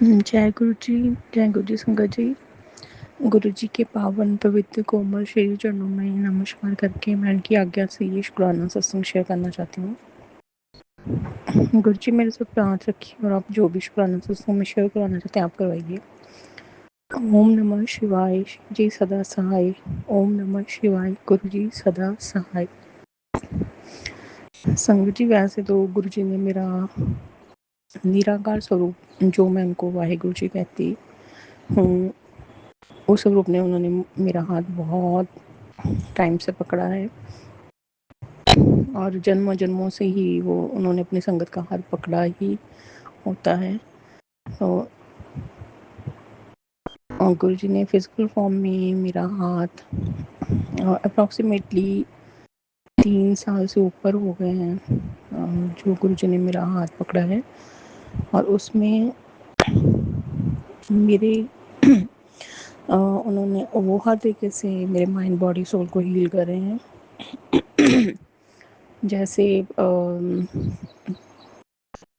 जय गुरु जी संगत जी। गुरु जी के पावन पवित्र कोमल श्री चरणों में नमस्कार करके मैं उनकी आज्ञा से ये शुक्राना सत्संग शेयर करना चाहती हूँ। गुरु जी मेरे से प्रार्थ रखिए और आप जो भी शुक्राना सत्संग में शेयर करवाना चाहते हैं आप करवाइए। ओम नमः शिवाय जी सदा सहाय। ओम नमः शिवाय गुरु जी सदा सहाय। संगत जी वैसे तो गुरु जी ने मेरा निराकार स्वरूप जो मैं उनको वाहिगुरु जी कहती हूँ उस स्वरूप ने उन्होंने मेरा हाथ बहुत टाइम से पकड़ा है और जन्मों जन्मों से ही वो उन्होंने अपनी संगत का हाथ पकड़ा ही होता है। तो गुरु जी ने फिजिकल फॉर्म में मेरा हाथ अप्रॉक्सीमेटली 3 साल से ऊपर हो गए हैं जो गुरु जी ने मेरा हाथ पकड़ा है और उसमें मेरे उन्होंने वो हर तरीके से मेरे माइंड बॉडी सोल को हील कर रहे हैं। जैसे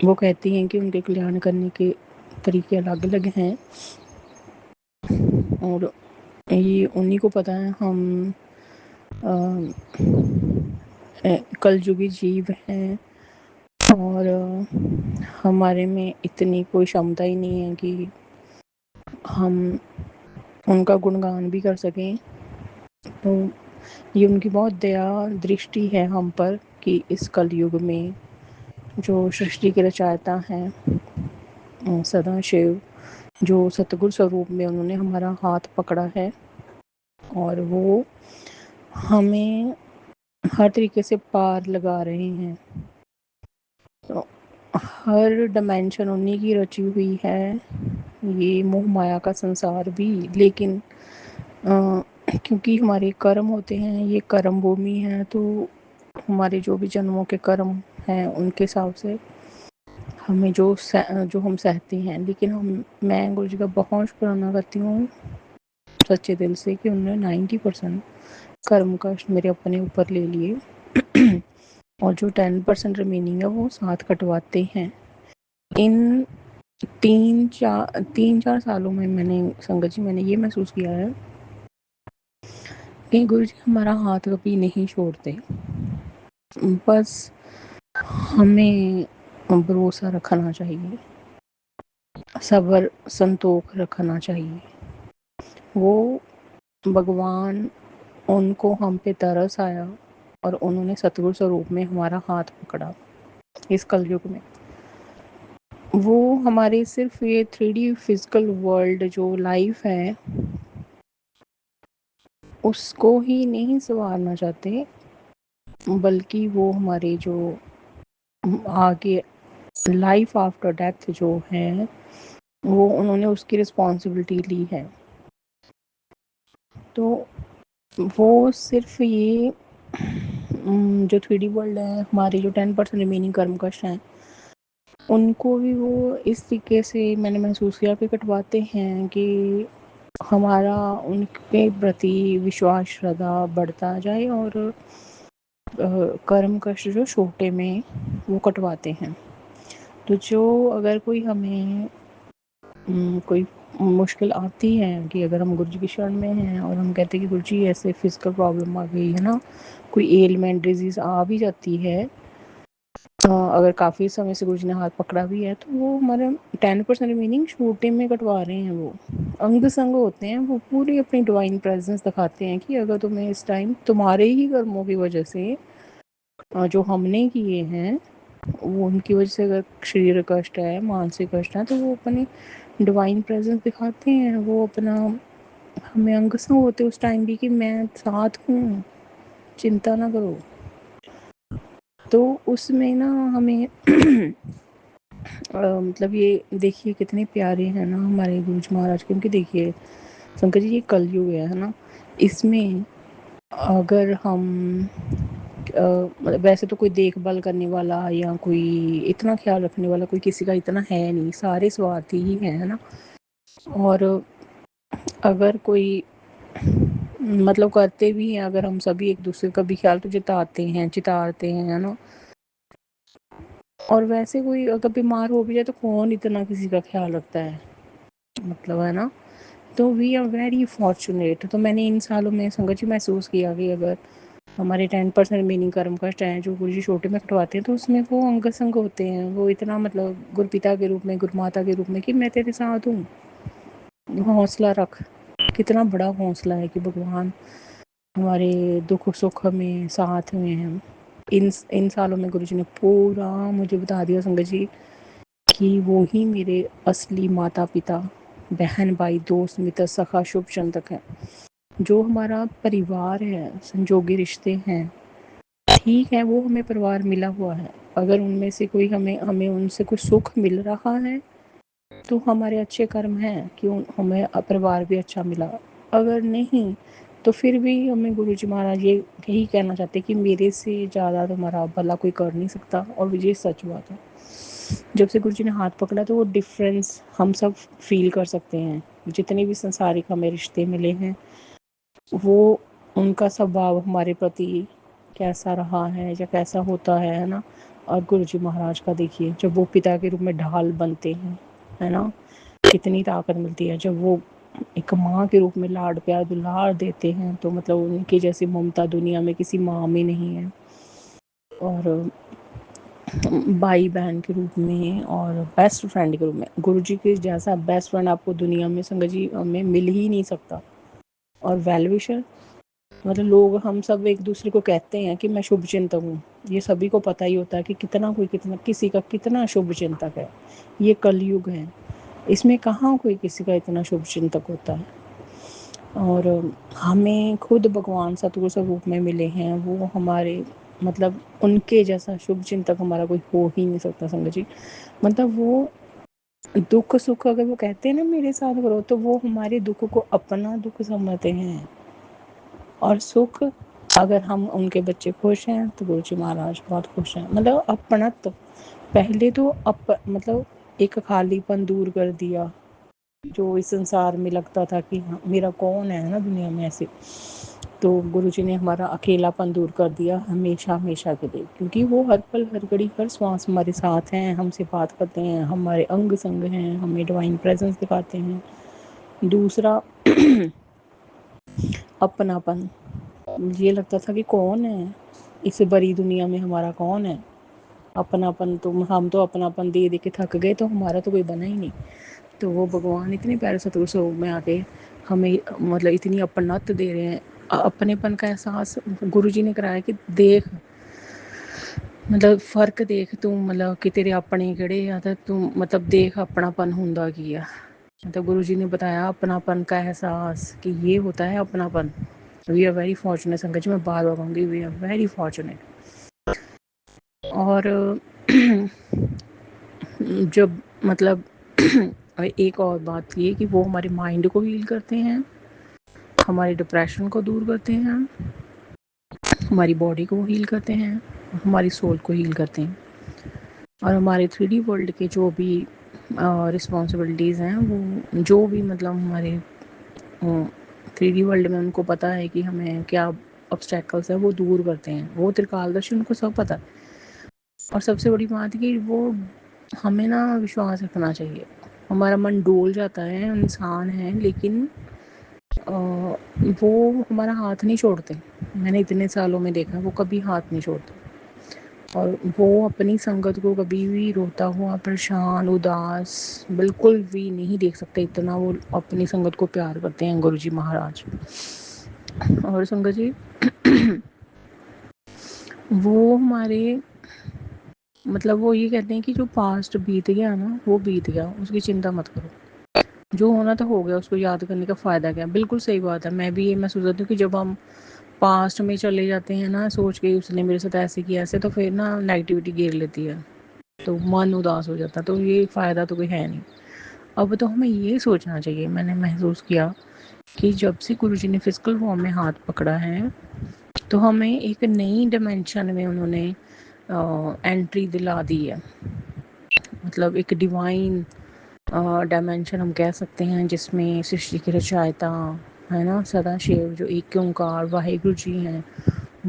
वो कहती हैं कि उनके कल्याण करने के तरीके अलग अलग हैं और ये उन्हीं को पता है। हम कलयुगी जीव हैं और हमारे में इतनी कोई क्षमता ही नहीं है कि हम उनका गुणगान भी कर सकें। तो ये उनकी बहुत दया दृष्टि है हम पर कि इस कलयुग में जो सृष्टि के रचयिता हैं सदाशिव जो सतगुरु स्वरूप में उन्होंने हमारा हाथ पकड़ा है और वो हमें हर तरीके से पार लगा रहे हैं। तो हर डायमेंशन उन्हीं की रची हुई है, ये मोह माया का संसार भी। लेकिन क्योंकि हमारे कर्म होते हैं, ये कर्म भूमि है, तो हमारे जो भी जन्मों के कर्म हैं उनके हिसाब से हमें जो हम सहते हैं। लेकिन मैं गुरु जी का बहुत शुक्राना करती हूँ सच्चे दिल से कि उन्होंने 90% कर्म कष्ट मेरे अपने ऊपर ले लिए और जो 10% रिमेनिंग है वो साथ कटवाते हैं। इन 3-4 सालों में मैंने संगत जी मैंने ये महसूस किया है कि गुरु जी हमारा हाथ कभी नहीं छोड़ते। बस हमें भरोसा रखना चाहिए, सब्र संतोख रखना चाहिए। वो भगवान उनको हम पे तरस आया और उन्होंने सतगुरु स्वरूप में हमारा हाथ पकड़ा इस कलयुग में। वो हमारे सिर्फ ये 3D फिजिकल वर्ल्ड जो लाइफ है उसको ही नहीं संवारना चाहते, बल्कि वो हमारे जो आगे लाइफ आफ्टर डेथ जो है वो उन्होंने उसकी रिस्पॉन्सिबिलिटी ली है। तो वो सिर्फ ये जो 3D वर्ल्ड है, हमारे जो 10% रिमेनिंग कर्म कष्ट हैं उनको भी वो इस तरीके से मैंने महसूस किया कि कटवाते हैं कि हमारा उनके प्रति विश्वास श्रद्धा बढ़ता जाए और कर्म कष्ट जो छोटे में वो कटवाते हैं। तो जो अगर कोई हमें कोई मुश्किल आती है कि अगर हम गुरु जी की शरण में हैं और हम कहते हैं कि गुरु जी ऐसे फिजिकल प्रॉब्लम आ गई है ना, कोई एलमेंट डिजीज़ आ भी जाती है, अगर काफ़ी समय से गुरु जी ने हाथ पकड़ा भी है, तो वो हमारे 10% रिमेनिंग छोटे में कटवा रहे हैं। वो अंग संग होते हैं, वो पूरी अपनी डिवाइन प्रेजेंस दिखाते हैं कि अगर तुम्हें इस टाइम तुम्हारे ही कर्मों की वजह से जो हमने किए हैं वो उनकी वजह से अगर शरीर कष्ट है, मानसिक कष्ट है, तो वो अपनी डिवाइन प्रेजेंस दिखाते हैं। वो अपना हमें अंग संग होते उस टाइम भी कि मैं साथ हूँ, चिंता ना करो। तो उसमें ना हमें मतलब ये देखिए कितने प्यारे हैं ना हमारे गुरु जी महाराज, क्योंकि देखिए शंकर जी ये कलयुग है ना, इसमें अगर हम मतलब वैसे तो कोई देखभाल करने वाला या कोई इतना ख्याल रखने वाला कोई किसी का इतना है नहीं, सारे स्वार्थी ही हैं, है ना। और अगर कोई मतलब करते भी हैं, अगर हम सभी एक दूसरे का भी ख्याल तो चिताते हैं, है ना। और वैसे कोई अगर बीमार हो भी जाए तो कौन इतना किसी का ख्याल रखता है। मतलब है ना। तो वी आर वेरी फॉर्चुनेट। तो मैंने इन सालों में संगत जी महसूस किया कि अगर हमारे 10% रिमेनिंग कर्म कष्ट हैं जो गुरु जी छोटे में कटवाते हैं, तो उसमें वो अंग संग होते हैं। वो इतना मतलब गुरुपिता के रूप में, गुरुमाता के रूप में, कि मैं तेरे साथ हूँ, हौसला रख। कितना बड़ा हौसला है कि भगवान हमारे दुख सुख में साथ में हैं। इन सालों में गुरु जी ने पूरा मुझे बता दिया संगत जी कि वो ही मेरे असली माता पिता, बहन भाई, दोस्त मित्र सखा शुभ चिंतक है। जो हमारा परिवार है, संजोगी रिश्ते हैं, ठीक है, वो हमें परिवार मिला हुआ है। अगर उनमें से कोई हमें हमें उनसे कुछ सुख मिल रहा है तो हमारे अच्छे कर्म हैं कि हमें परिवार भी अच्छा मिला। अगर नहीं तो फिर भी हमें गुरु जी महाराज ये यही कहना चाहते कि मेरे से ज़्यादा तुम्हारा भला कोई कर नहीं सकता। और ये सच बात है। जब से गुरु जी ने हाथ पकड़ा तो वो डिफरेंस हम सब फील कर सकते हैं। जितने भी संसारिक हमें रिश्ते मिले हैं, वो उनका स्वभाव हमारे प्रति कैसा रहा है या कैसा होता है ना। और गुरु जी महाराज का देखिए, जब वो पिता के रूप में ढाल बनते हैं, है ना, कितनी ताकत मिलती है। जब वो एक माँ के रूप में लाड प्यार दुलार देते हैं, तो मतलब उनकी जैसी ममता दुनिया में किसी माँ में नहीं है। और भाई बहन के रूप में और बेस्ट फ्रेंड के रूप में, गुरु जी के जैसा बेस्ट फ्रेंड आपको दुनिया में संगत जी में मिल ही नहीं सकता। और वेलविशर, मतलब लोग हम सब एक दूसरे को कहते हैं कि मैं शुभ चिंतक हूँ। ये सभी को पता ही होता है कि कितना कोई कितना किसी का कितना शुभ चिंतक है। ये कलयुग है, इसमें कहाँ कोई किसी का इतना शुभ चिंतक होता है। और हमें खुद भगवान सतगुरु स्वरूप में मिले हैं। वो हमारे मतलब उनके जैसा शुभ चिंतक हमारा कोई हो ही नहीं सकता संगत जी। मतलब वो दुख सुख अगर वो कहते हैं ना मेरे साथ करो, तो वो हमारे दुख को अपना दुख समझते हैं। और सुख, अगर हम उनके बच्चे खुश हैं तो गुरु जी महाराज बहुत खुश हैं। मतलब अपनत्व, पहले तो मतलब एक खालीपन दूर कर दिया जो इस संसार में लगता था कि हाँ मेरा कौन है ना दुनिया में ऐसे। तो गुरु जी ने हमारा अकेलापन दूर कर दिया हमेशा हमेशा के लिए, क्योंकि वो हर पल हर घड़ी हर श्वास हमारे साथ हैं, हमसे बात करते हैं, हमारे अंग संग हैं, हमें डिवाइन प्रेजेंस दिखाते हैं। दूसरा अपनापन, ये लगता था कि कौन है इस बड़ी दुनिया में, हमारा कौन है। अपनापन तो हम तो अपनापन दे दे के थक गए, तो हमारा तो कोई बना ही नहीं। तो वो भगवान इतने प्यारे सतगुरु स्वरूप में आके हमें मतलब इतनी अपनत्व दे रहे हैं। अपनेपन का एहसास गुरु जी ने कराया कि देख, मतलब फर्क देख तू, मतलब कि तेरे अपने किहड़े आ ते तू मतलब देख अपनापन हुंदा की आ। तो गुरु जी ने बताया अपनापन का एहसास कि ये होता है अपनापन। वी आर वेरी फॉर्चुनेट संगत जी, मैं बार बार कहूँगी वी आर वेरी फॉर्चुनेट। और जब मतलब एक और बात ये कि वो हमारे माइंड को हील करते हैं, हमारे डिप्रेशन को दूर करते हैं, हमारी बॉडी को हील करते हैं, हमारी सोल को हील करते हैं। और हमारे 3D वर्ल्ड के जो भी रिस्पॉन्सिबिलिटीज़ हैं, वो जो भी मतलब हमारे 3D वर्ल्ड में उनको पता है कि हमें क्या ऑब्स्टेकल्स है, वो दूर करते हैं। वो त्रिकालदर्शी, उनको सब पता है। और सबसे बड़ी बात कि वो हमें ना विश्वास रखना चाहिए। हमारा मन डोल जाता है, इंसान है, लेकिन वो हमारा हाथ नहीं छोड़ते। मैंने इतने सालों में देखा, वो कभी हाथ नहीं छोड़ते। और वो अपनी संगत को कभी भी रोता हुआ, परेशान, उदास बिल्कुल भी नहीं देख सकते। इतना वो अपनी संगत को प्यार करते हैं गुरु जी महाराज। और संगत जी वो हमारे मतलब वो ये कहते हैं कि जो पास्ट बीत गया ना, वो बीत गया, उसकी चिंता मत करो। जो होना था हो गया, उसको याद करने का फ़ायदा क्या। बिल्कुल सही बात है। मैं भी ये महसूस करती हूँ कि जब हम पास्ट में चले जाते हैं ना, सोच के उसने मेरे साथ ऐसे किया ऐसे, तो फिर ना नेगेटिविटी घेर लेती है, तो मन उदास हो जाता है। तो ये फ़ायदा तो कोई है नहीं। अब तो हमें ये सोचना चाहिए, मैंने महसूस किया कि जब से गुरु जी ने फिजिकल फॉर्म में हाथ पकड़ा है, तो हमें एक नई डिमेंशन में उन्होंने एंट्री दिला दी है। मतलब एक डिवाइन डायमेंशन हम कह सकते हैं, जिसमें सृष्टि की रचयिता है ना, सदाशिव जो एक ओंकार वाहिगुरु जी हैं,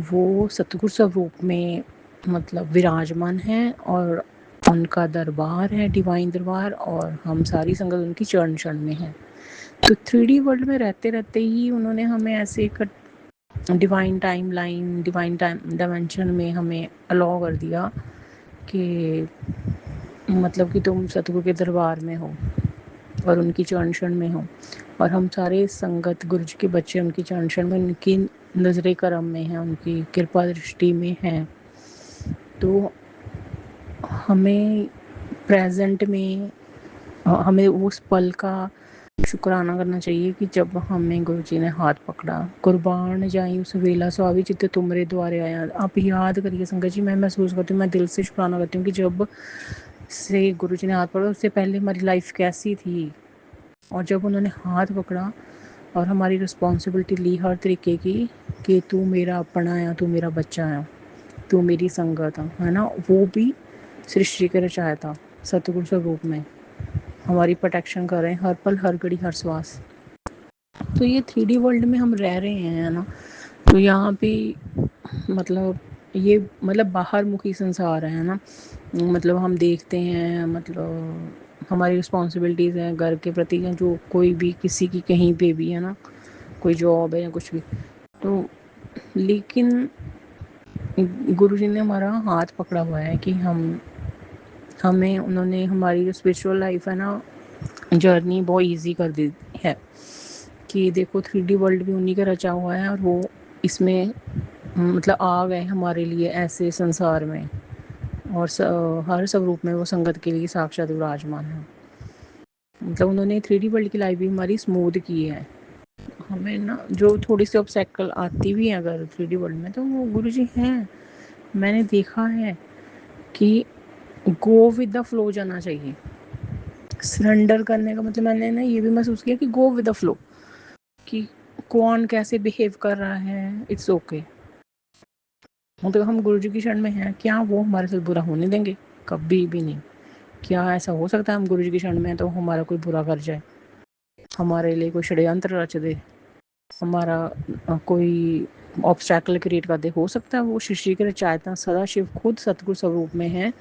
वो सतगुरु स्वरूप में मतलब विराजमान हैं। और उनका दरबार है, डिवाइन दरबार, और हम सारी संगत उनकी चरण शरण में है। तो 3D वर्ल्ड में रहते रहते ही उन्होंने हमें ऐसे एक divine time line, divine time dimension में हमें अलाउ कर दिया कि मतलब कि तुम सतगुरु के दरबार में हो और उनकी चरण शरण में हो, और हम सारे संगत गुरु जी के बच्चे उनकी चरण शरण में, उनकी नजरे करम में हैं, उनकी कृपा दृष्टि में हैं। तो हमें प्रेजेंट में हमें उस पल का शुक्राना करना चाहिए कि जब हमें गुरु जी ने हाथ पकड़ा। कुर्बान जाई उस वेला स्वाभी जितने तुमरे द्वारे आया। आप याद करिए संगत जी, मैं महसूस करती हूँ, मैं दिल से शुक्राना करती हूँ कि जब से गुरु जी ने हाथ पकड़ा, उससे पहले हमारी लाइफ कैसी थी, और जब उन्होंने हाथ पकड़ा और हमारी रिस्पॉन्सिबिलिटी ली हर तरीके की कि तू मेरा अपना आया, तू मेरा बच्चा आया, तू मेरी संगत है ना, वो भी सृष्टि के रचाया सतगुरु स्वरूप में हमारी प्रोटेक्शन कर रहे हैं हर पल, हर घड़ी, हर श्वास। तो ये 3D वर्ल्ड में हम रह रहे हैं ना, तो यहाँ पे मतलब ये मतलब बाहर मुखी संसार है ना, मतलब हम देखते हैं, मतलब हमारी रिस्पॉन्सिबिलिटीज़ हैं घर के प्रति, जो कोई भी किसी की कहीं पे भी है ना, कोई जॉब है या कुछ भी। तो लेकिन गुरु जी ने हमारा हाथ पकड़ा हुआ है कि हमें उन्होंने हमारी जो स्पिरिचुअल लाइफ है ना, जर्नी बहुत इजी कर दी है कि देखो 3D वर्ल्ड भी उन्हीं का रचा हुआ है, और वो इसमें मतलब आ गए हमारे लिए ऐसे संसार में, और हर स्वरूप में वो संगत के लिए साक्षात विराजमान है। मतलब उन्होंने 3D वर्ल्ड की लाइफ भी हमारी स्मूथ की है। हमें ना जो थोड़ी सी ऑब्स्टेकल आती भी है अगर 3D वर्ल्ड में, तो वो गुरु जी हैं। मैंने देखा है कि गो विद द फ्लो जाना चाहिए। सरेंडर करने का मतलब मैंने ना ये भी महसूस किया कि गो विद द फ्लो, कि कौन कैसे बिहेव कर रहा है, इट्स ओके। मतलब हम गुरु जी की शरण में हैं, क्या वो हमारे साथ बुरा होने देंगे? कभी भी नहीं। क्या ऐसा हो सकता है हम गुरु जी की शरण में हैं तो हमारा कोई बुरा कर जाए, हमारे लिए कोई षड्यंत्र रच दे, हमारा कोई ऑब्स्टैकल क्रिएट कर दे? हो सकता है? वो शिष्य के रचयिता सदाशिव खुद सतगुरु स्वरूप में है,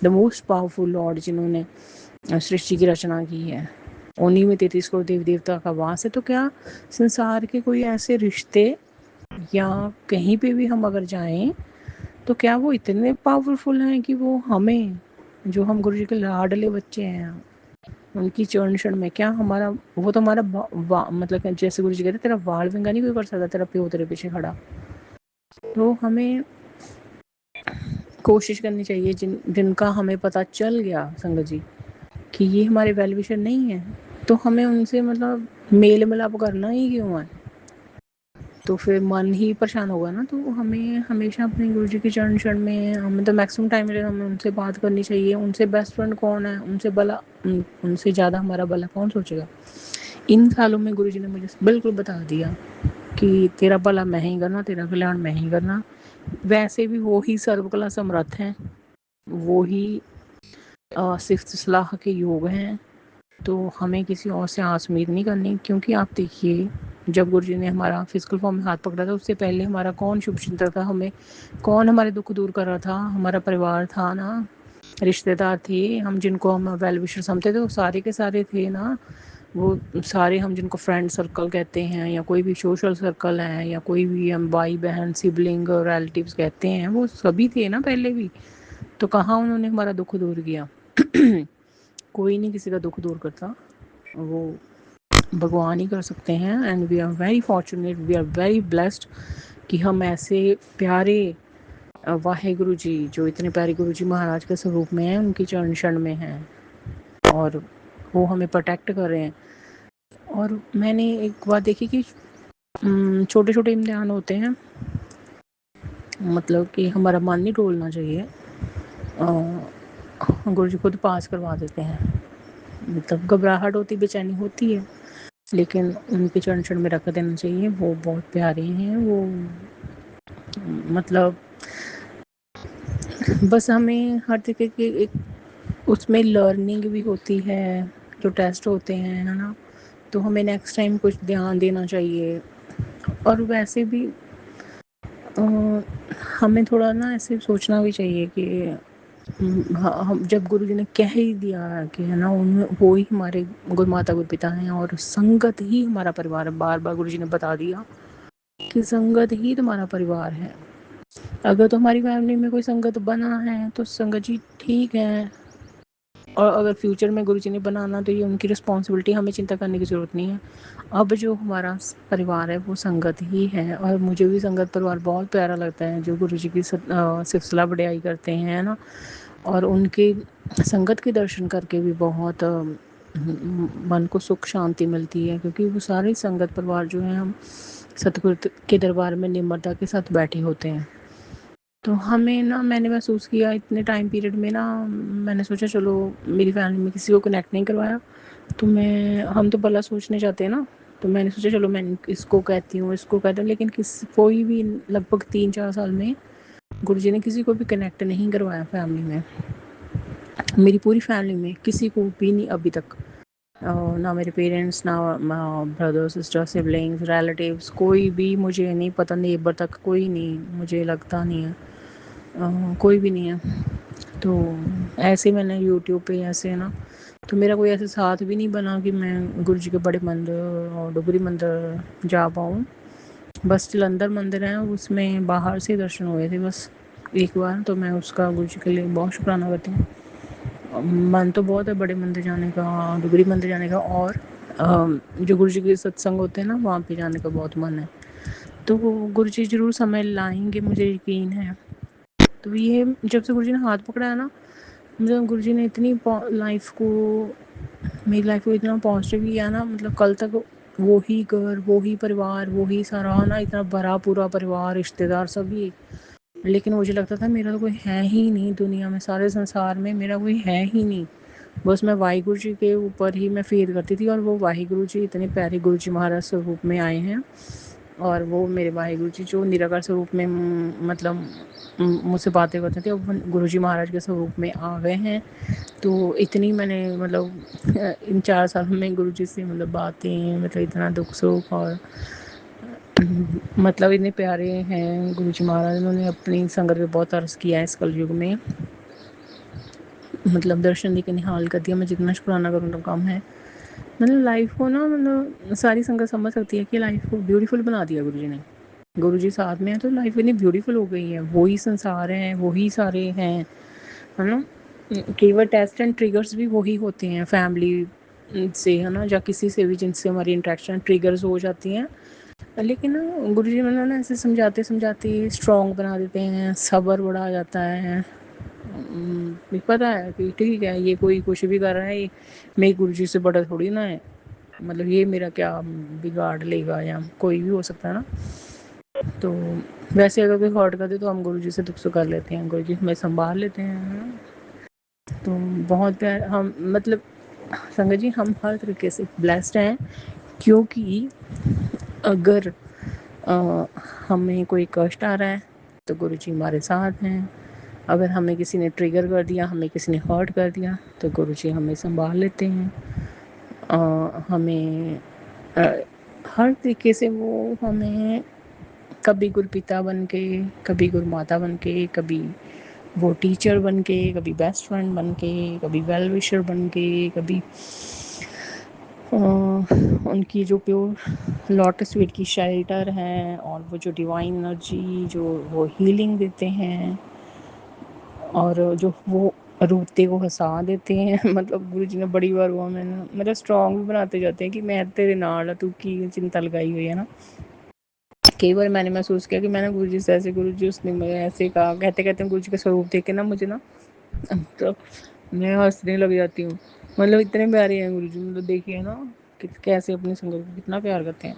द मोस्ट पावरफुल लॉर्ड, जिन्होंने सृष्टि की रचना की है। उन्हीं में 33 करोड़ देवी देवता का वास है। तो क्या संसार के कोई ऐसे रिश्ते या कहीं पे भी हम अगर जाएं, तो क्या वो इतने पावरफुल हैं कि वो हमें, जो हम गुरु जी के लाडले बच्चे हैं, उनकी चरण शरण में, क्या हमारा वो तो हमारा मतलब जैसे गुरु जी कहते तेरा वाल विंगा नहीं कोई कर सकता, तेरा प्यो तेरे पीछे खड़ा। तो हमें कोशिश करनी चाहिए जिनका हमें पता चल गया संगत जी कि ये हमारे वेल विशर नहीं है, तो हमें उनसे मतलब मेल मिलाप करना ही क्यों है? तो फिर मन ही परेशान होगा ना। तो हमें हमेशा अपने गुरु जी के चरण शरण में हमें तो मैक्सिमम टाइम मिले, हमें उनसे बात करनी चाहिए। उनसे बेस्ट फ्रेंड कौन है? उनसे भला उनसे ज़्यादा हमारा भला कौन सोचेगा? इन सालों में गुरु जी ने मुझे बिल्कुल बता दिया कि तेरा भला मैं ही करना, तेरा कल्याण मैं ही करना। वैसे भी वो ही सर्वकला समर्थ हैं, वो ही सिफ्त सलाह के योग हैं। तो हमें किसी और से आस उम्मीद नहीं करनी, क्योंकि आप देखिए जब गुरु जी ने हमारा फिजिकल फॉर्म में हाथ पकड़ा था, उससे पहले हमारा कौन शुभ चिंतक था, हमें कौन हमारे दुख दूर कर रहा था? हमारा परिवार था ना, रिश्तेदार थे, हम जिनको हम वेल विशर समझते थे वो सारे के सारे थे ना। वो सारे हम जिनको फ्रेंड सर्कल कहते हैं, या कोई भी सोशल सर्कल है, या कोई भी हम भाई बहन सिबलिंग और रिलेटिव्स कहते हैं, वो सभी थे ना पहले भी। तो कहाँ उन्होंने हमारा दुख दूर किया? कोई नहीं किसी का दुख दूर करता, वो भगवान ही कर सकते हैं। And we are very fortunate, we are very blessed कि हम ऐसे प्यारे वाहे गुरु जी, जो इतने प्यारे गुरु जी महाराज के स्वरूप में हैं, उनकी चरण शरण में हैं, और वो हमें प्रोटेक्ट कर रहे हैं। और मैंने एक बात देखी कि छोटे छोटे इम्तिहान होते हैं, मतलब कि हमारा मन नहीं डोलना चाहिए, गुरु जी खुद पास करवा देते हैं। मतलब घबराहट होती, बेचैनी होती है, लेकिन उनके चरण चरण में रख देना चाहिए। वो बहुत प्यारे हैं, वो मतलब बस हमें हर तरीके की एक उसमें लर्निंग भी होती है, जो टेस्ट होते हैं है ना, तो हमें नेक्स्ट टाइम कुछ ध्यान देना चाहिए। और वैसे भी हमें थोड़ा ना ऐसे सोचना भी चाहिए कि हाँ, हम जब गुरु जी ने कह ही दिया कि है ना, उन वो ही हमारे गुरु माता गुरु पिता हैं और संगत ही हमारा परिवार है। बार बार गुरु जी ने बता दिया कि संगत ही तुम्हारा परिवार है। अगर तुम्हारी फैमिली में कोई संगत बना है तो संगत जी ठीक है, और अगर फ्यूचर में गुरु जी ने बनाना तो ये उनकी रिस्पॉन्सिबिलिटी, हमें चिंता करने की ज़रूरत नहीं है। अब जो हमारा परिवार है वो संगत ही है, और मुझे भी संगत परिवार बहुत प्यारा लगता है, जो गुरु जी की सिलसिला बढ़ियाई करते हैं ना, और उनके संगत के दर्शन करके भी बहुत मन को सुख शांति मिलती है, क्योंकि वो सारे संगत परिवार जो हैं, हम सतगुरु के दरबार में निम्रता के साथ बैठे होते हैं। तो हमें ना, मैंने महसूस किया इतने टाइम पीरियड में ना, मैंने सोचा चलो, मेरी फैमिली में किसी को कनेक्ट नहीं करवाया, तो हम तो भला सोचने जाते हैं ना, तो मैंने सोचा चलो मैं इसको कहती हूँ, इसको कहती हूँ, लेकिन कोई भी लगभग 3-4 साल में गुरु जी ने किसी को भी कनेक्ट नहीं करवाया फैमिली में, मेरी पूरी फैमिली में किसी को भी नहीं अभी तक। ना मेरे पेरेंट्स, ना ब्रदर सिस्टर सिबलिंग्स रिलेटिव्स, कोई भी मुझे नहीं पता, नेबर तक कोई नहीं, मुझे लगता नहीं है कोई भी नहीं है। तो ऐसे मैंने यूट्यूब पे ऐसे है ना, तो मेरा कोई ऐसे साथ भी नहीं बना कि मैं गुरु जी के बड़े मंदिर और डुगरी मंदिर जा पाऊँ। बस जलंधर मंदिर है, उसमें बाहर से दर्शन हुए थे बस एक बार, तो मैं उसका गुरु जी के लिए बहुत शुक्राना करती हूँ। मन तो बहुत है बड़े मंदिर जाने का, डुगरी मंदिर जाने का, और जो गुरु जी के सत्संग होते हैं ना, वहाँ पे जाने का बहुत मन है। तो गुरु जी ज़रूर समय लाएंगे, मुझे यकीन है। तो ये जब से गुरु जी ने हाथ पकड़ा है ना, मतलब गुरु जी ने इतनी लाइफ को, मेरी लाइफ को इतना पॉजिटिव किया ना, मतलब कल तक वो ही घर, वो ही परिवार, वो ही सारा ना, इतना बड़ा पूरा परिवार, रिश्तेदार सभी, लेकिन मुझे लगता था मेरा तो कोई है ही नहीं दुनिया में, सारे संसार में मेरा कोई है ही नहीं। बस मैं वाहिगुरु जी के ऊपर ही मैं फेथ करती थी, और वो वाहिगुरु जी इतने प्यारे गुरु जी महाराज स्वरूप में आए हैं, और वो मेरे वाहिगुरु जी जो निराकार स्वरूप में मतलब मुझसे बातें करते थे, अब गुरु जी महाराज के स्वरूप में आ गए हैं। तो इतनी मैंने मतलब इन 4 सालों में गुरु जी से मतलब बातें, मतलब इतना दुख सुख, और मतलब इतने प्यारे हैं गुरु जी महाराज, उन्होंने अपनी संगत पे बहुत तरस किया है इस कलयुग में, मतलब दर्शन दे के निहाल कर दिया। मैं जितना शुक्राना करूँ उतना कम है। मतलब लाइफ को ना, मतलब सारी संगत समझ सकती है कि लाइफ को ब्यूटीफुल बना दिया गुरु जी ने। गुरु जी साथ में है तो लाइफ इतनी ब्यूटीफुल हो गई है, वही संसार है, वही सारे हैं, है ना। केवल टेस्ट एंड ट्रिगर्स भी वही होते हैं फैमिली से, है ना, या किसी से भी जिनसे हमारी इंट्रैक्शन ट्रिगर्स हो जाती हैं, लेकिन ना गुरु जी मतलब ना ऐसे समझाते समझाते स्ट्रॉन्ग बना देते हैं, सब्र बढ़ा आ जाता है। पता है कि ठीक है, ये कोई कुछ भी कर रहा है, ये मेरे गुरु जी से बड़ा थोड़ी ना है, मतलब ये मेरा क्या बिगाड़ लेगा, या कोई भी हो सकता है ना। तो वैसे अगर कोई हर्ट कर दे तो हम गुरु जी से दुख सुख कर लेते हैं, गुरु जी हमें संभाल लेते हैं। तो बहुत प्यार, हम मतलब संगत जी हम हर तरीके से ब्लेस्ड हैं, क्योंकि अगर हमें कोई कष्ट आ रहा है तो गुरु जी हमारे साथ हैं। अगर हमें किसी ने ट्रिगर कर दिया, हमें किसी ने हर्ट कर दिया, तो गुरु जी हमें संभाल लेते हैं। हमें हर तरीके से वो हमें, कभी गुरु पिता बन के, कभी गुरु माता बन के, कभी वो टीचर बन के, कभी बेस्ट फ्रेंड बन के, कभी वेल विशर बन के, कभी उनकी जो प्योर लोटस फीट की शेल्टर है, और वो जो डिवाइन एनर्जी जो वो हीलिंग देते हैं, और जो वो रोते को हंसा देते हैं मतलब गुरु जी ने बड़ी बार हुआ, मैंने मतलब स्ट्रॉन्ग भी बनाते जाते हैं कि मैं तेरे नाल तू की चिंता लगाई हुई है ना। कई बार मैंने महसूस किया कि मैंने गुरु जी से ऐसे, गुरु जी उसने मुझे ऐसे कहा, कहते कहते गुरु जी का स्वरूप देख के ना मुझे ना, तो मैं हंसने लग जाती हूँ। मतलब इतने प्यारे हैं गुरु जी, मतलब देखिए ना कि कैसे अपनी संगत को कितना प्यार करते हैं।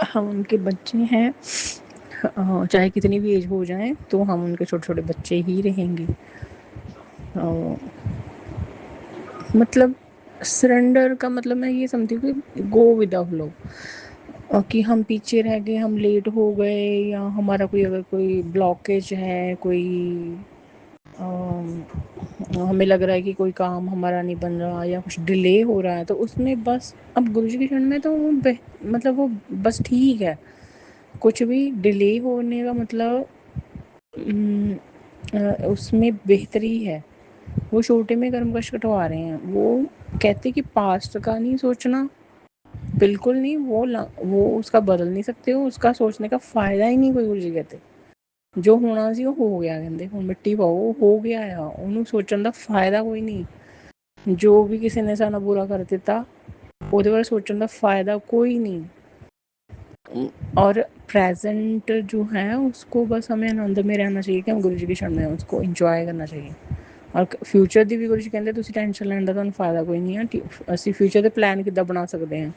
हम उनके बच्चे हैं, चाहे कितनी भी एज हो जाए तो हम उनके छोटे छोटे बच्चे ही रहेंगे। मतलब सरेंडर का मतलब मैं ये समझती हूँ कि गो विद द फ्लो, कि हम पीछे रह गए, हम लेट हो गए, या हमारा कोई अगर कोई ब्लॉकेज है, कोई हमें लग रहा है कि कोई काम हमारा नहीं बन रहा या कुछ डिले हो रहा है, तो उसमें बस अब गुरु जी के शरण में तो वो मतलब वो बस ठीक है। कुछ भी डिले होने का मतलब उसमें बेहतरी है। वो छोटे में कर्म कष्ट कटवा रहे हैं। वो कहते कि पास्ट का नहीं सोचना, बिल्कुल नहीं। वो उसका बदल नहीं सकते हो, उसका सोचने का फायदा ही नहीं कोई। गुरु जी कहते जो होना सी वो हो गया, कहते ਹੁਣ ਮਿੱਟੀ ਪਾਓ ਹੋ ਗਿਆ ਆ, ਉਹਨੂੰ ਸੋਚਣ ਦਾ ਫਾਇਦਾ ਕੋਈ ਨਹੀਂ। ਜੋ ਵੀ ਕਿਸੇ ਨੇ ਸਾਡਾ ਬੁਰਾ ਕਰ ਦਿੱਤਾ ਉਹਦੇ ਬਾਰੇ सोचने का फ़ायदा कोई नहीं। और प्रेजेंट जो है उसको बस हमें आनंद में रहना चाहिए कि हम गुरु जी की शरण में उसको इंजॉय करना चाहिए। और फ्यूचर ਦੀ ਵੀ ਗੁਰੂ ਜੀ ਕਹਿੰਦੇ ਤੁਸੀਂ ਟੈਨਸ਼ਨ ਲੈਣ ਦਾ ਤੁਹਾਨੂੰ ਫਾਇਦਾ ਕੋਈ नहीं है। ਅਸੀਂ फ्यूचर ਦੇ प्लान कितना बना सकते हैं?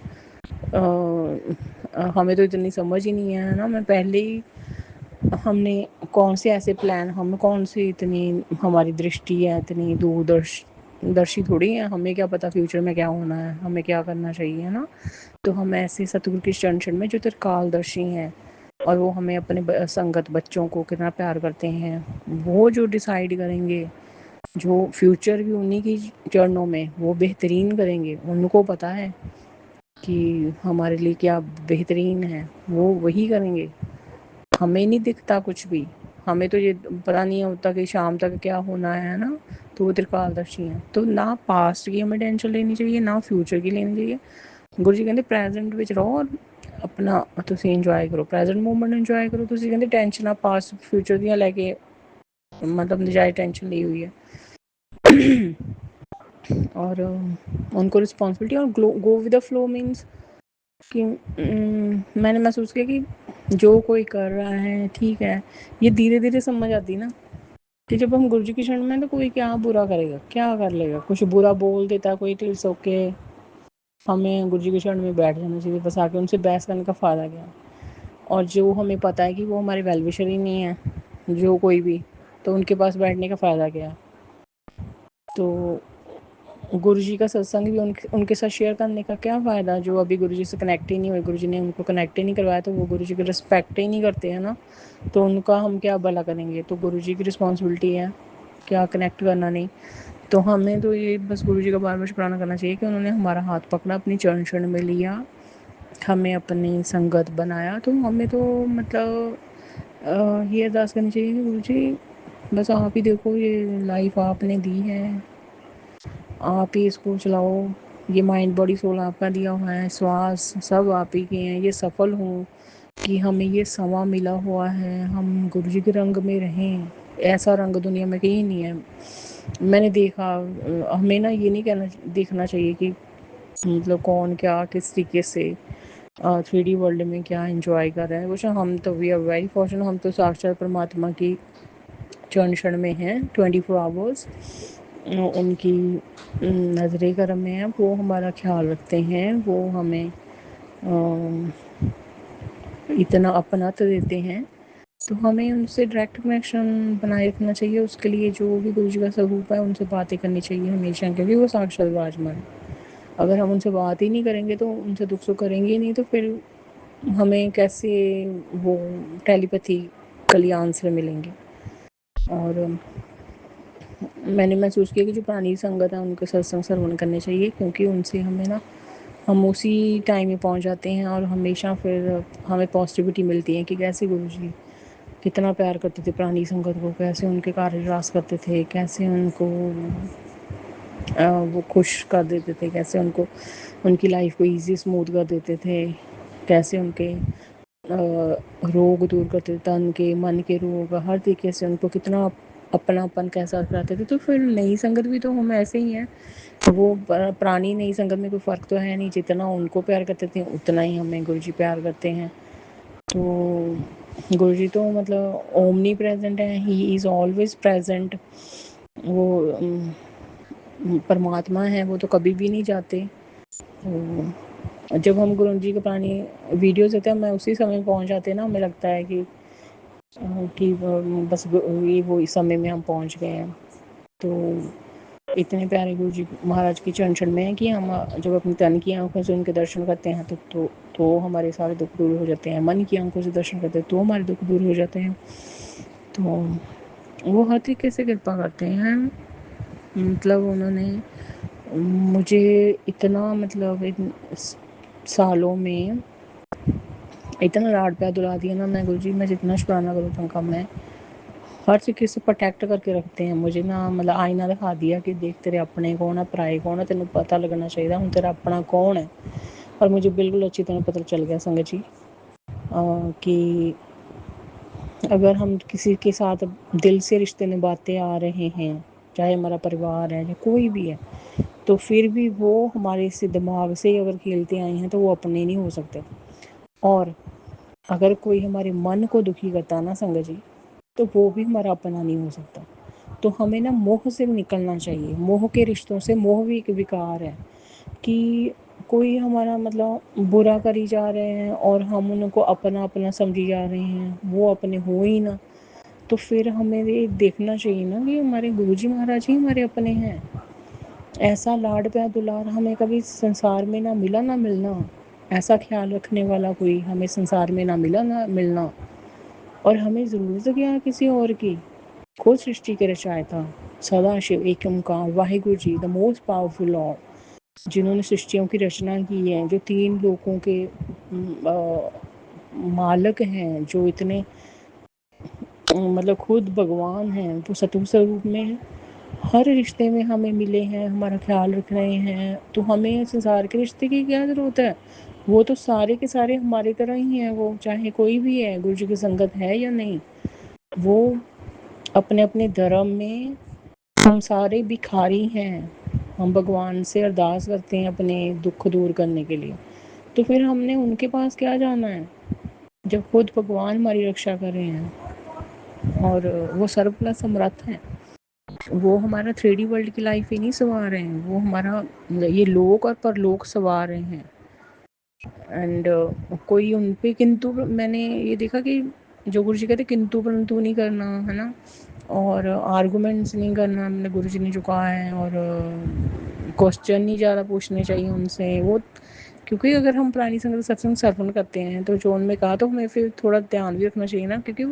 हमें तो इतनी समझ ही नहीं है ना। मैं पहले ही हमने कौन से ऐसे प्लान, हम कौन सी इतनी हमारी दृष्टि है इतनी दूरदर्शी थोड़ी है। हमें क्या पता फ्यूचर में क्या होना है, हमें क्या करना चाहिए ना। तो हम ऐसे सतगुरु की शरण में जो त्रिकालदर्शी हैं और वो हमें अपने संगत बच्चों को कितना प्यार करते हैं, वो जो डिसाइड करेंगे, जो फ्यूचर भी उन्हीं की चरणों में वो बेहतरीन करेंगे। उनको पता है कि हमारे लिए क्या बेहतरीन है, वो वही करेंगे। हमें नहीं दिखता कुछ भी, हमें तो ये पता नहीं होता कि शाम तक क्या होना है ना। तो वो त्रिकालदर्शी हैं। तो ना पास्ट की हमें टेंशन लेनी चाहिए ना फ्यूचर की लेनी चाहिए। गुरु जी कहते ਪ੍ਰੈਜ਼ੈਂਟ ਵਿੱਚ ਰਹੋ ਔਰ ਆਪਣਾ ਤੁਸੀਂ ਇੰਜੋਏ ਕਰੋ, ਪ੍ਰੈਜ਼ੈਂਟ ਮੂਮੈਂਟ ਇੰਜੋਏ ਕਰੋ। ਤੁਸੀਂ ਕਹਿੰਦੇ ਟੈਨਸ਼ਨਾਂ ਪਾਸਟ ਫਿਊਚਰ ਦੀਆਂ ਲੈ ਕੇ मतलब नजायज टेंशन ली हुई है। और उनको रिस्पॉन्सिबिलिटी और go with the flow means कि मैंने महसूस किया कि जो कोई कर रहा है ठीक है, ये धीरे धीरे समझ आती ना कि जब हम गुरु जी की शरण में तो कोई क्या बुरा करेगा, क्या कर लेगा, कुछ बुरा बोल देता कोई टिल सो के, हमें गुरु जी की शरण में बैठ जाना चाहिए बस। आके उनसे बहस करने का फ़ायदा क्या। और जो हमें पता है कि वो हमारे वेलविशर ही नहीं है जो कोई भी, तो उनके पास बैठने का फ़ायदा क्या। तो गुरु जी का सत्संग भी उनके साथ शेयर करने का क्या फ़ायदा, जो अभी गुरु जी से कनेक्ट ही नहीं हुए, गुरु जी ने उनको कनेक्ट ही नहीं करवाया, तो वो गुरु जी की रिस्पेक्ट ही नहीं करते हैं ना। तो उनका हम क्या भला करेंगे। तो गुरु जी की रिस्पॉन्सिबिलिटी है क्या कनेक्ट करना। नहीं तो हमें तो ये बस गुरु जी का बार बार शुक्राना करना चाहिए कि उन्होंने हमारा हाथ पकड़ा, अपनी चरण शरण में लिया, हमें अपनी संगत बनाया। तो हमें तो मतलब ये अरदास करनी चाहिए कि गुरु जी बस आप ही देखो, ये लाइफ आपने दी है, आप ही इसको चलाओ। ये माइंड बॉडी सोल आपका दिया हुआ है, श्वास सब आप ही के हैं। ये सफल हों कि हमें ये समा मिला हुआ है, हम गुरु जी के रंग में रहें। ऐसा रंग दुनिया में कहीं नहीं है मैंने देखा। हमें ना ये नहीं कहना देखना चाहिए कि मतलब कौन क्या किस तरीके से 3D वर्ल्ड में क्या एंजॉय कर रहे हैं कुछ। हम तो वी आर वेरी फॉर्चुनेट, हम तो साक्षात परमात्मा की चरण शरण में हैं 24 आवर्स। उनकी नज़रें करम में हैं, वो हमारा ख्याल रखते हैं, वो हमें इतना अपनात देते हैं। तो हमें उनसे डायरेक्ट कनेक्शन बनाए रखना चाहिए। उसके लिए जो भी गुरु जी का स्वरूप है उनसे बातें करनी चाहिए हमेशा, क्योंकि वो साक्षात विराजमान। अगर हम उनसे बात ही नहीं करेंगे तो उनसे दुख सुख करेंगे ही नहीं, तो फिर हमें कैसे वो टेलीपैथी कल्याण से मिलेंगे। और मैंने महसूस किया कि जो पुरानी संगत है उनके सत्संग श्रवण करने चाहिए, क्योंकि उनसे हमें ना हम उसी टाइम में पहुंच जाते हैं और हमेशा फिर हमें पॉजिटिविटी मिलती है कि कैसे गुरु जी कितना प्यार करते थे पुरानी संगत को, कैसे उनके कार्य रास करते थे, कैसे उनको वो खुश कर देते थे, कैसे उनको उनकी लाइफ को इजी स्मूथ कर देते थे, कैसे उनके रोग दूर करते थे, तन के मन के रोग हर तरीके से उनको कितना अपनापन कैसा कराते थे। तो फिर नई संगत भी तो हम ऐसे ही हैं। वो पुरानी नई संगत में कोई फ़र्क तो है नहीं, जितना उनको प्यार करते थे उतना ही हमें गुरु जी प्यार करते हैं। तो गुरु जी तो मतलब ओमनी प्रेजेंट है, ही इज़ ऑलवेज प्रेजेंट। वो परमात्मा है, वो तो कभी भी नहीं जाते। तो जब हम गुरु जी के पुरानी वीडियोज़ देते हैं, मैं उसी समय पहुंच जाते हैं ना, हमें लगता है कि बस ये वो इस समय में हम पहुंच गए हैं। तो इतने प्यारे गुरु जी महाराज की चरण शरण में है कि हम जब अपनी तन की आंखों से उनके दर्शन करते हैं तो हमारे सारे दुख दूर हो जाते हैं, मन की आंखों से दर्शन करते हैं तो हमारे दुख दूर हो जाते हैं। तो वो हर तरीके से कृपा करते हैं। मतलब उन्होंने मुझे इतना मतलब सालों में इतना लाड प्यार दुला दिया ना, मैं गुरु जी मैं जितना शुक्राना करूँ उतना कम है। हर तरीके से प्रोटेक्ट करके रखते हैं मुझे ना, मतलब आईना दिखा दिया कि देख तेरे अपने कौन है पराए कौन है, तेन पता लगना चाहिए हूँ तेरा अपना कौन है। और मुझे बिल्कुल अच्छी तरह पता चल गया संगत जी कि अगर हम किसी के साथ दिल से रिश्ते निभाते आ रहे हैं, चाहे हमारा परिवार है या कोई भी है, तो फिर भी वो हमारे से दिमाग से अगर खेलते आए हैं तो वो अपने नहीं हो सकते। और अगर कोई हमारे मन को दुखी करता ना संगत जी, तो वो भी हमारा अपना नहीं हो सकता। तो हमें ना मोह से निकलना चाहिए। मोह के रिश्तों से, मोह भी एक विकार है कि कोई हमारा मतलब बुरा करी जा रहे हैं और हम उनको अपना अपना समझी जा रहे हैं, वो अपने हो ही ना। तो फिर हमें ये देखना चाहिए ना कि हमारे गुरुजी महाराज ही हमारे अपने हैं। ऐसा लाड प्यार दुलार हमें कभी संसार में ना मिला ना मिलना, ऐसा ख्याल रखने वाला कोई हमें संसार में ना मिला ना मिलना। और हमें ज़रूरत क्या है किसी और की। खुद सृष्टि के रचयिता सदाशिव एक ओंकार Waheguru ji, the most powerful Lord, जिन्होंने सृष्टियों की रचना की है, जो 3 लोकों के मालिक हैं, जो इतने मतलब खुद भगवान हैं, वो सतु स्वरूप में है, हर रिश्ते में हमें मिले हैं, हमारा ख्याल रख रहे हैं। तो हमें संसार के रिश्ते की क्या ज़रूरत है। वो तो सारे के सारे हमारी तरह ही हैं, वो चाहे कोई भी है, गुरु जी की संगत है या नहीं। वो अपने अपने धर्म में हम सारे भिखारी हैं। हम भगवान से अरदास करते हैं अपने दुख दूर करने के लिए। तो फिर हमने उनके पास क्या जाना है जब खुद भगवान हमारी रक्षा कर रहे हैं और वो सर्वफल समर्थ हैं। वो हमारा 3D वर्ल्ड की लाइफ ही नहीं संवार रहे हैं, वो हमारा ये लोक और परलोक संवार रहे हैं। एंड कोई उन पे किंतु, मैंने ये देखा कि जो गुरु जी कहते किंतु परंतु नहीं करना है ना, और आर्गूमेंट्स नहीं करना, हमने गुरु जी ने जो कहा है, और क्वेश्चन नहीं ज़्यादा पूछने चाहिए उनसे। वो क्योंकि अगर हम पुरानी संगत सत्संग श्रवण करते हैं तो जो उनमें कहा तो हमें फिर थोड़ा ध्यान भी रखना चाहिए ना, क्योंकि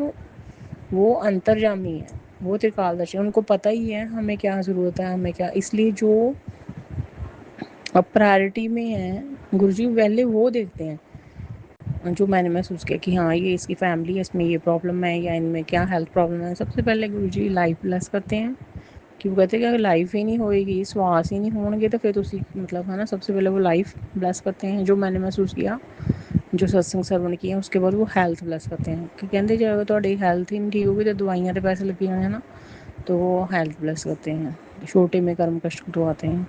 वो अंतर्जामी है, वो त्रिकालदर्शी, उनको पता ही है हमें क्या ज़रूरत है, हमें क्या। इसलिए जो अब प्रायोरिटी में है गुरुजी पहले वो देखते हैं। जो मैंने महसूस किया कि हाँ ये इसकी फैमिली है, इसमें ये प्रॉब्लम है या इनमें क्या हेल्थ प्रॉब्लम है, सबसे पहले गुरुजी लाइफ ब्लेस करते हैं। कि वो कहते हैं कि अगर लाइफ ही नहीं होएगी, श्वास ही नहीं होंगे, तो फिर उसी मतलब है ना, सबसे पहले वो लाइफ ब्लेस करते हैं। जो मैंने महसूस किया, जो सत्संग श्रवण किया, उसके बाद वो हेल्थ ब्लेस करते हैं कि कहते जो अगर थोड़ी हेल्थ ही नहीं ठीक होगी तो दवाइयाँ तो पैसे लगे जाने ना, तो वो हेल्थ ब्लेस करते हैं। छोटे में कर्म कष्ट कटवाते हैं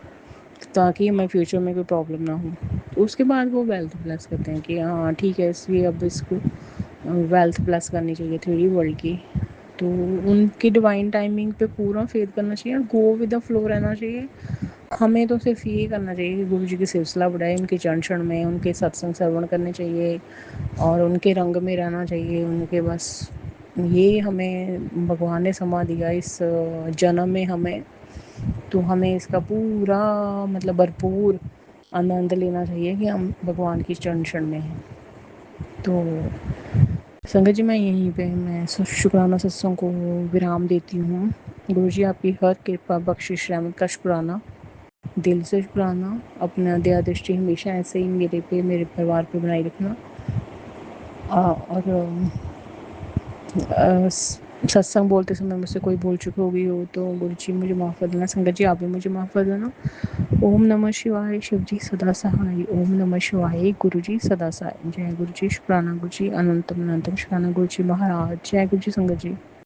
ताकि हमें फ्यूचर में कोई प्रॉब्लम ना हो। तो उसके बाद वो वेल्थ ब्लेस करते हैं कि हाँ ठीक है, इसलिए अब इसको वेल्थ ब्लेस करनी चाहिए 3D वर्ल्ड की। तो उनकी डिवाइन टाइमिंग पे पूरा फेथ करना चाहिए और गो विद द फ्लो रहना चाहिए। हमें तो सिर्फ ये करना चाहिए कि गुरु जी की सिलसिला बढ़ाए, उनके चरण क्षण में उनके सत्संग श्रवण करने चाहिए और उनके रंग में रहना चाहिए। उनके बस ये हमें भगवान ने समा दिया इस जन्म में हमें, तो हमें इसका पूरा मतलब भरपूर आनंद लेना चाहिए कि हम भगवान की चरण क्षण में हैं। तो संगत जी, मैं यहीं पे मैं शुक्राना सत्संग को विराम देती हूँ। गुरु जी आपकी हर कृपा बख्शिश रहमत का शुक्राना, दिल से शुक्राना। अपना दया दृष्टि हमेशा ऐसे ही मेरे पे, मेरे परिवार पे बनाए रखना। और सत्संग बोलते समय मुझसे कोई भूल चुक हो गई हो तो गुरु जी मुझे माफ़ कर देना, संगत जी आप भी मुझे माफ़ कर देना। ओम नमः शिवाय, शिव जी सदा सहाय। ओम नमः शिवाय, गुरु जी सदा सहाय। जय गुरु जी, शुक्राना गुरु जी, अनंतम अनंतम शुक्राना गुरु जी महाराज। जय गुरु जी संगत जी।